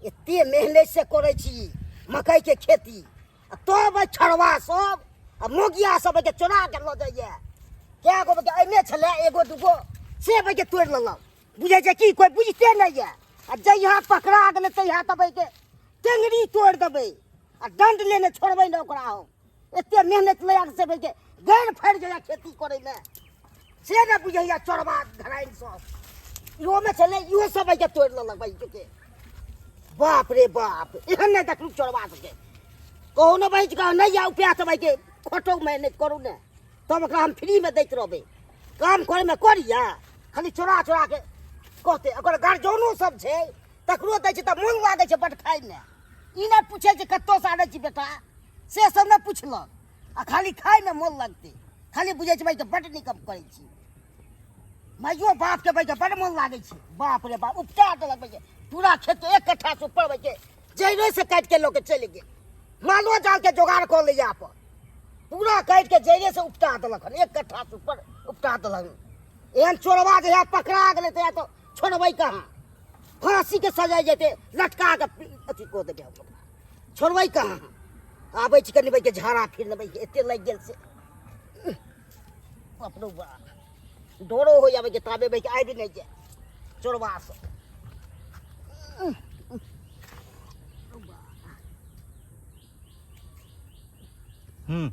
एते मेहनत से करे छी मकई के खेती तो भाई छड़वा सब आ मोगिया सब के चोरा के ल जाइए क्या गो के एमे छले एगो दूगो से भाई के तोड़ लेलक बुझे छै की कोई बुझते नहीं है आ जइहा पकड़ा गेले तइहा तबे के टेंगरी तोड़ देबे आ दंड लेने छोड़बे न ओकरा हम एते मेहनत लगा से भाई के गैर फड़ जाए खेती करे में से न बुझैया चोरबा धराइन सब इहो में छले इहो सब भाई के तोड़ लेलक भाई के बाप रे बाप एहन नहीं देखलू चोरबा सके कहू न भाई का नहीं आउ प्यास भाई के खोटो मेहनत करू ने तब ओकरा हम फ्री में दैत रहबे काम करे में करिया खाली चोरा चोरा के कहते ओकर गार्जियनो सब छै तकरो दै छै त मोन लागे छै बट खाइ ने ई नहि पूछे छै कत्तो से आनै छी बेटा से सब नहि पुछलक आ खाली खाइ में मोन लगते खाली बुझे छै भाई के बड निकम करे छी माइयो बाप के भाई के बड मोन लागे छै बाप रे बाप उपटा देलक भाई पूरा खेत एक कट्ठा से ऊपर भाई के जइरे से काट के लोग चले गेल मालो जाल के जोगाड़ कर ले जा पर पूरा काट के जइरे से उपटा देलक एक कट्ठा से ऊपर उपटा देलक एहन चोरवा जे पकड़ा गेले तो छोड़बै कहाँ फांसी के सजा जेते लटका के अथी को देबे छोड़बै कहाँ आबै छी कनी भाई के झाड़ा फिर लेबै एते लग गेल से अपनो बा डरो हो जाबै के ताबे भाई के आबि नहीं जाए चोरवा से हम्म